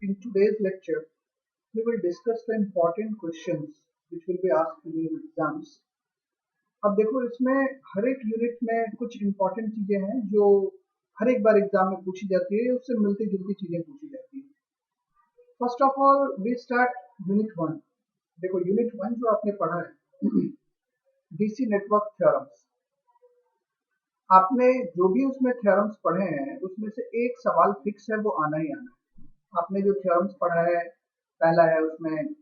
In today's lecture, we will discuss the important questions which will be asked in your exams. अब देखो इसमें हर एक unit में कुछ इंपॉर्टेंट चीजें हैं जो हर एक बार एग्जाम में पूछी जाती है, उससे मिलती जुलती चीजें पूछी जाती है। First of all we start unit one. देखो यूनिट वन जो आपने पढ़ा है डीसी नेटवर्क थ्योरम्स, आपने जो भी उसमें थ्योरम्स पढ़े हैं उसमें से एक सवाल फिक्स है, वो आना ही आना है। आपने जो थ्योरम्स पढ़ा है, पहला है उसमें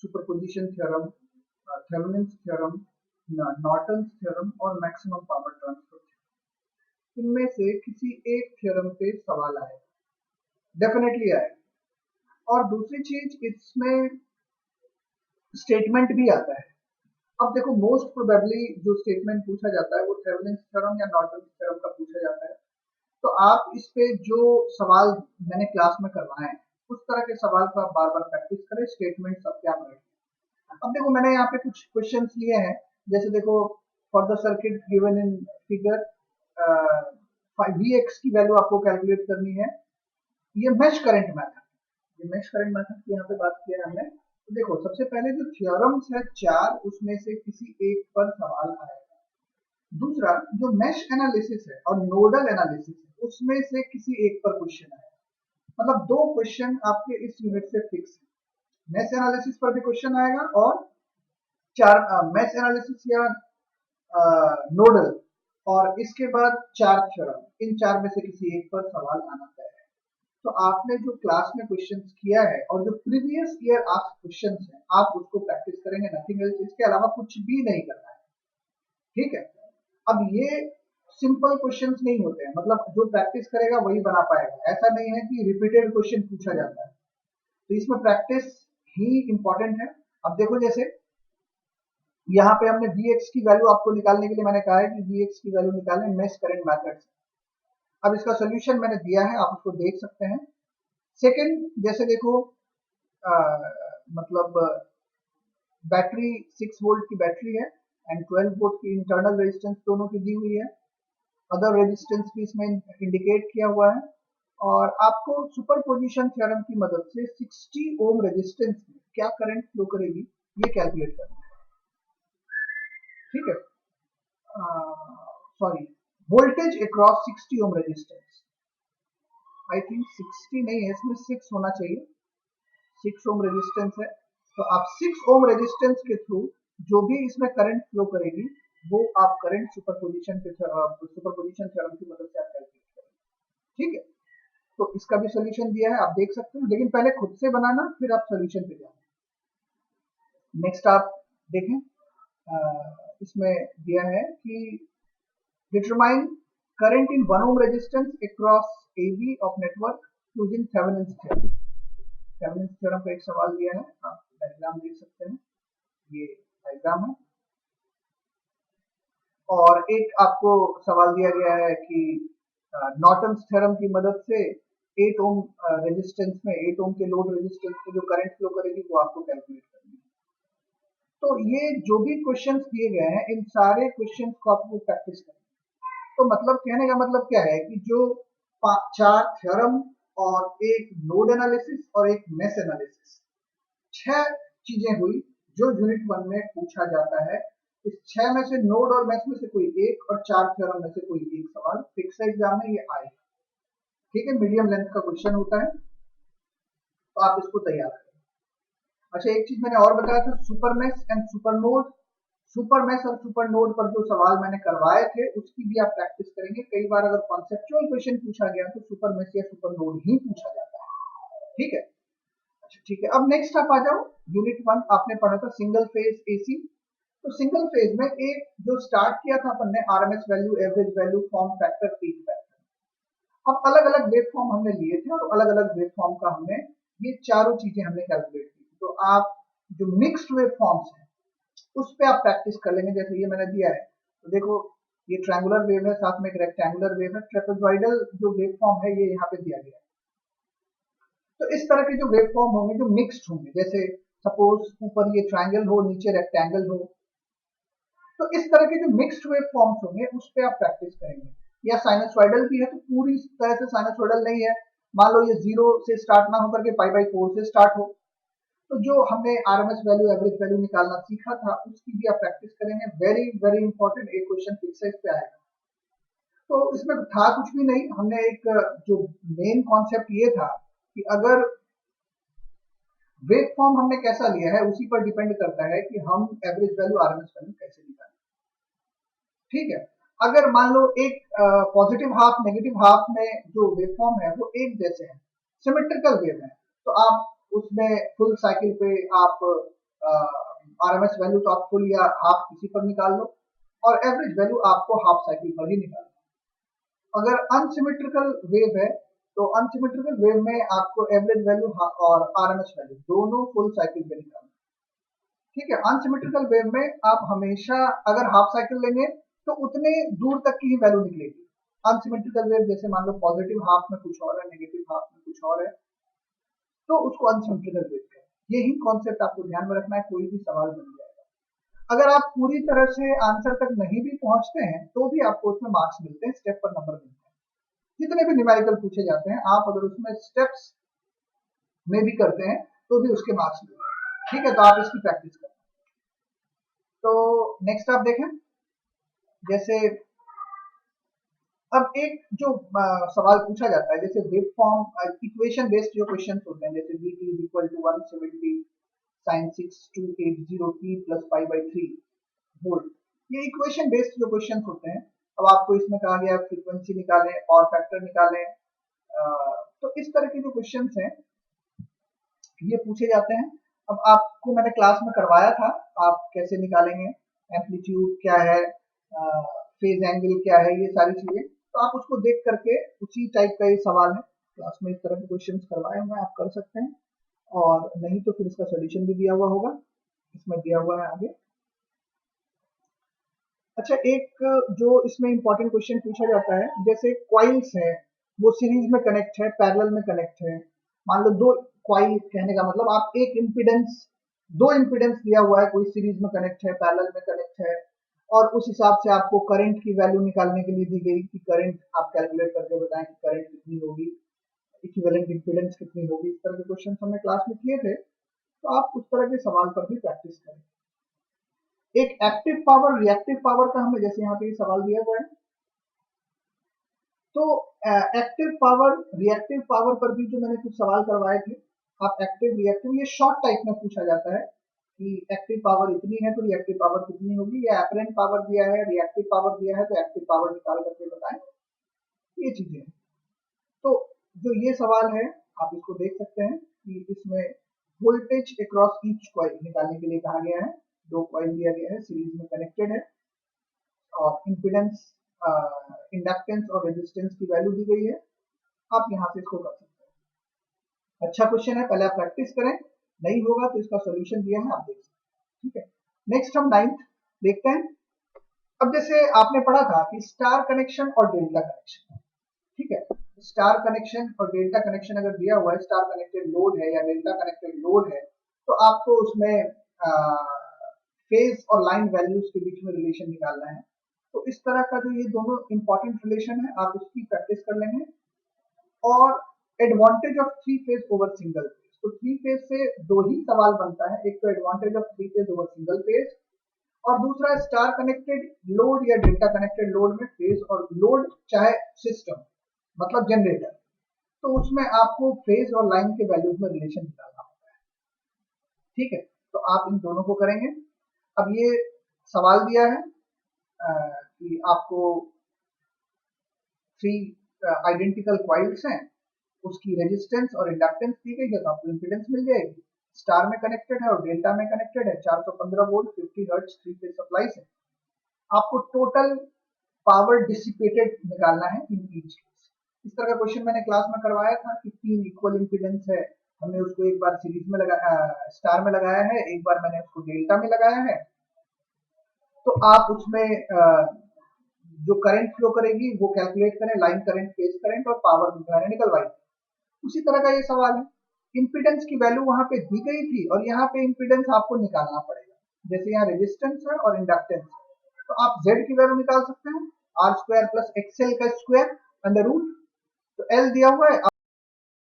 superposition theorem, Thevenin's theorem, Norton's theorem और मैक्सिमम पावर ट्रांसफर थ्योरम। इनमें से किसी एक थ्योरम पे सवाल आए, डेफिनेटली आए। और दूसरी चीज, इसमें स्टेटमेंट भी आता है। अब देखो मोस्ट प्रोबेबली जो स्टेटमेंट पूछा जाता है वो थेवेनिन्स थ्योरम या नॉर्टन्स थ्योरम का पूछा जाता है। तो आप इस पे जो सवाल मैंने क्लास में करवाए हैं उस तरह के सवाल को आप बार बार प्रैक्टिस करें, स्टेटमेंट सब क्या रखें। अब देखो मैंने यहाँ पे कुछ क्वेश्चंस लिए हैं, जैसे देखो for the circuit given in figure Vx की वैल्यू आपको कैलकुलेट करनी है। ये मेश करंट मेथड, ये मेश करंट मेथड की यहाँ पे बात किया है हमने। तो देखो सबसे पहले जो थ्योरम्स है चार, उसमें से किसी एक पर सवाल आएगा। दूसरा जो मेश एनालिसिस है और नोडल एनालिसिस है उसमें से किसी एक पर क्वेश्चन आएगा। मतलब दो क्वेश्चन आपके इस यूनिट से फिक्स है। मेश एनालिसिस पर भी क्वेश्चन आएगा और चार मेश एनालिसिस या नोडल, और इसके बाद चार थ्योरम, इन चार में से किसी एक पर सवाल आना तय है। तो आपने जो क्लास में क्वेश्चंस किया है और जो प्रीवियस ईयर आस्क्ड क्वेश्चंस हैं आप उसको प्रैक्टिस करेंगे, नथिंग एल्स। इसके अलावा कुछ भी नहीं करना है, ठीक है। अब ये सिंपल क्वेश्चंस नहीं होते हैं, मतलब जो प्रैक्टिस करेगा वही बना पाएगा। ऐसा नहीं है कि रिपीटेड क्वेश्चन पूछा जाता है, तो इसमें प्रैक्टिस ही इंपॉर्टेंट है। अब देखो जैसे यहाँ पे हमने Vx की वैल्यू आपको निकालने के लिए मैंने कहा है कि Vx की वैल्यू निकालें मेश करंट मेथड से। अब इसका सोल्यूशन मैंने दिया है, आप उसको देख सकते हैं। सेकंड, जैसे देखो मतलब बैटरी 6 वोल्ट की बैटरी है एंड 12 वोल्ट की इंटरनल रेजिस्टेंस दोनों की दी हुई है। अदर रेजिस्टेंस भी इसमें इंडिकेट किया हुआ है। और आपको सुपरपोजिशन थ्योरम की मदद से 60 ओम रेजिस्टेंस में क्या करंट फ्लो करेगी ये कैलकुलेट करना है, ठीक है। Sorry, voltage across 60 ohm resistance, I think 60 नहीं है, इसमें 6 होना चाहिए। 6 ओम रेजिस्टेंस है, तो आप 6 ओम रेजिस्टेंस के थ्रू जो भी इसमें करंट फ्लो करेगी वो आप करंट सुपरपोजिशन थ्योरम की मदद से आप कैलकुलेट करेंगे, ठीक है। तो इसका भी सोल्यूशन दिया है, आप देख सकते हैं, लेकिन पहले खुद से बनाना फिर आप सोल्यूशन पे जाना। नेक्स्ट आप देखें, इसमें दिया है कि determine current in 1 ohm resistance across AB of network using Thevenin's theorem. Thevenin's theorem का एक सवाल दिया है, आप डायग्राम देख सकते हैं, ये डायग्राम है। और एक आपको सवाल दिया गया है कि नॉर्टन्स थ्योरम की मदद से 8 ओम रेजिस्टेंस में, 8 ओम के लोड रेजिस्टेंस में जो करंट फ्लो करेगी वो आपको कैलकुलेट करनी है। तो ये जो भी क्वेश्चंस दिए गए हैं इन सारे क्वेश्चंस को आपको प्रैक्टिस करना है। तो मतलब कहने का मतलब क्या है कि जो चार थ्योरम और एक नोड एनालिसिस और एक मेश एनालिसिस, 6 चीजें हुई जो यूनिट 1 में पूछा जाता है। इस 6 में से नोड और मेश में से कोई एक और 4 थ्योरम में से कोई एक सवाल फिक्स एग्जाम में ये आएगा, ठीक है। मीडियम लेंथ का क्वेश्चन होता है, तो आप इसको तैयार करें। अच्छा, एक चीज मैंने और बताया था, super mesh and super node. Super mesh और सुपर नोड पर जो सवाल मैंने करवाए थे उसकी भी आप प्रैक्टिस करेंगे। कई बार अगर कॉन्सेप्चुअल क्वेश्चन पूछा गया तो सुपर मेश या सुपर नोड ही पूछा जाता है, ठीक है। अच्छा ठीक है, अब नेक्स्ट आप आ जाओ। यूनिट 1 आपने पढ़ा था सिंगल फेज एसी। तो सिंगल फेज में एक जो स्टार्ट किया था अपन ने, RMS value, average value, form factor, peak factor. अब अलग अलग वेव फॉर्म हमने लिए थे और अलग अलग वेव फॉर्म का हमने ये चारों चीजें हमने कैलकुलेट की। तो आप जो मिक्स्ड वेव फॉर्म्स है उस पे आप प्रैक्टिस कर लेंगे। जैसे ये मैंने दिया है, तो देखो ये ट्रायंगुलर वेव है, साथ में एक रेक्टेंगुलर वेव है, ट्रेपेजॉइडल जो वेव फॉर्म है ये यहाँ पे दिया गया है। तो इस तरह के जो वेव फॉर्म होंगे जो मिक्स्ड होंगे, जैसे सपोज ऊपर ये ट्रायंगल हो, नीचे रेक्टेंगल हो, तो इस तरह के जो मिक्स्ड वेव फॉर्म्स होंगे उस पे आप प्रैक्टिस करेंगे। या साइनसॉइडल भी है तो पूरी तरह से साइनसॉइडल नहीं है, मान लो ये 0 से स्टार्ट ना होकर के π/4 से स्टार्ट हो, तो जो हमने आरएमएस वैल्यू एवरेज वैल्यू निकालना सीखा था उसकी भी आप प्रैक्टिस करेंगे। वेरी वेरी इंपॉर्टेंट, एक क्वेश्चन फिक्स है, इस पे आएगा। तो इसमें था कुछ भी नहीं, हमने एक जो मेन कॉन्सेप्ट ये था कि अगर वेव फॉर्म हमने कैसा लिया है उसी पर डिपेंड करता है कि हम एवरेज वैल्यू आरएमएस वैल्यू कैसे निकालें। ठीक है, अगर मान लो एक पॉजिटिव हाफ नेगेटिव हाफ में जो वेव फॉर्म है वो एक जैसे है, सिमेट्रिकल वेव है, तो आप उसमें फुल साइकिल पे आप आरएमएस वैल्यू तो आप फुल या हाफ किसी पर निकाल लो और एवरेज वैल्यू आपको हाफ साइकिल पर ही निकालना। अगर अनसिमेट्रिकल वेव है तो अनसिमेट्रिकल वेव में आपको एवरेज वैल्यू और आरएमएस वैल्यू दोनों फुल साइकिल पे निकालना। ठीक है, अनसिमेट्रिकल वेव में आप हमेशा अगर हाफ साइकिल लेंगे तो उतने दूर तक की ही वैल्यू निकलेगी। अनसिमेट्रिकल वेव जैसे मान लो पॉजिटिव हाफ में कुछ और है, नेगेटिव हाफ में कुछ और है, तो उसको अनसिमेट्रिकल वेव कहते हैं। यही कॉन्सेप्ट आपको ध्यान में रखना है, कोई भी सवाल बन जाएगा। अगर आप पूरी तरह से आंसर तक नहीं भी पहुंचते हैं तो भी आपको उसमें मार्क्स मिलते हैं, स्टेप पर नंबर मिलते हैं। जितने भी न्यूमेरिकल पूछे जाते हैं आप अगर उसमें स्टेप्स में भी करते हैं तो भी उसके मार्क्स मिलते हैं। ठीक है, तो आप इसकी प्रैक्टिस करें। तो नेक्स्ट आप देखें, जैसे अब एक जो सवाल पूछा जाता है जैसे वेव फॉर्म इक्वेशन बेस्ड जो क्वेश्चन होते हैं, जैसे vt is equal to 170 sin 6280 t plus π/3 volt, ये इक्वेशन बेस्ड जो क्वेश्चन होते हैं। अब आपको इसमें कहा गया फ्रीक्वेंसी निकालें और फैक्टर निकालें, तो इस तरह के जो क्वेश्चन हैं ये पूछे जाते हैं। अब आपको मैंने क्लास में करवाया था आप कैसे निकालेंगे, एम्पलीट्यूड क्या है, फेज एंगल क्या है, ये सारी चीजें, तो आप उसको देख करके उसी टाइप का ये सवाल है, क्लास में इस तरह के क्वेश्चंस करवाए हुए आप कर सकते हैं, और नहीं तो फिर इसका सोल्यूशन भी दिया हुआ होगा, इसमें दिया हुआ है आगे। अच्छा, एक जो इसमें इंपॉर्टेंट क्वेश्चन पूछा जाता है, जैसे कॉइल्स है वो सीरीज में कनेक्ट है, पैरेलल में कनेक्ट है। मान लो दो कॉइल, कहने का मतलब आप एक इम्पीडेंस, दो इम्पीडेंस दिया हुआ है, कोई सीरीज में कनेक्ट है, पैरेलल में कनेक्ट है, और उस हिसाब से आपको करंट की वैल्यू निकालने के लिए दी गई कि करंट आप कैलकुलेट करके बताएं कि करंट कितनी होगी, इक्विवेलेंट इम्पीडेंस कितनी होगी। इस तरह के क्वेश्चन हमने क्लास में किए थे, तो आप उस तरह के सवाल पर भी प्रैक्टिस करें। एक एक्टिव पावर रिएक्टिव पावर का हमें जैसे यहाँ पे सवाल दिया हुआ है, तो एक्टिव पावर रिएक्टिव पावर पर भी जो मैंने कुछ सवाल करवाए थे, आप एक्टिव रिएक्टिव ये शॉर्ट टाइप में पूछा जाता है कि एक्टिव पावर इतनी है तो रिएक्टिव पावर कितनी होगी, या एपरेंट पावर दिया है, रिएक्टिव पावर दिया है तो एक्टिव पावर निकाल करके बताएं, ये चीजें। तो जो ये सवाल है आप इसको देख सकते हैं कि इसमें वोल्टेज अक्रॉस ईच कॉइल निकालने के लिए कहा गया है। दो कॉइल दिया गया है, सीरीज में कनेक्टेड है, और इम्पीडेंस, इंडक्टेंस और रेजिस्टेंस की वैल्यू दी गई है। आप यहाँ से इसको कर सकते हैं। अच्छा क्वेश्चन है, पहले आप प्रैक्टिस करें, नहीं होगा तो इसका सॉल्यूशन दिया है, आप देख सकते हैं। ठीक है, नेक्स्ट हम 9th देखते हैं। अब जैसे आपने पढ़ा था कि स्टार कनेक्शन और डेल्टा कनेक्शन, ठीक है, स्टार कनेक्शन और डेल्टा कनेक्शन अगर दिया हुआ है, स्टार कनेक्टेड लोड है या डेल्टा कनेक्टेड लोड है, तो आपको उसमें फेज और लाइन वैल्यूज के बीच में रिलेशन निकालना है। तो इस तरह का जो ये दोनों इंपॉर्टेंट रिलेशन है आप इसकी प्रैक्टिस कर लेंगे। और advantage of three phase over single phase, तो थ्री फेज से दो ही सवाल बनता है, एक तो advantage of three phase over single phase, और दूसरा स्टार कनेक्टेड लोड या डेल्टा कनेक्टेड लोड में फेज और लोड चाहे सिस्टम मतलब जनरेटर, तो उसमें आपको फेज और लाइन के वैल्यूज में रिलेशन निकालना होता है। ठीक है, तो आप इन दोनों को करेंगे। अब ये सवाल दिया है कि आपको थ्री आइडेंटिकल कॉइल्स हैं, उसकी रेजिस्टेंस और इंडक्टेंस दी गई है, तो आपको इंपीडेंस मिल जाएगी। स्टार में कनेक्टेड है और डेल्टा में कनेक्टेड है, 415 volt 50 hertz three phase supply से। आपको टोटल पावर डिसिपेटेड निकालना है इन ईच। इस तरह का क्वेश्चन मैंने क्लास में करवाया था कि तीन इक्वल इंपीडेंस है, हमने उसको एक बार सीरीज में स्टार में लगाया है, एक बार मैंने उसको डेल्टा में लगाया है। तो आप उसमें जो करंट फ्लो करेगी वो कैलकुलेट करें, लाइन करंट, फेज करंट और पावर निकलवाई। उसी तरह का ये सवाल है, इंपीडेंस की वैल्यू वहां पे दी गई थी और यहाँ पे इंपीडेंस आपको निकालना पड़ेगा। जैसे यहाँ रेजिस्टेंस है और इंडक्टेंस है, तो आप Z की वैल्यू निकाल सकते हैं, R² प्लस XL का स्क्वायर अंडर रूट, तो L दिया हुआ है।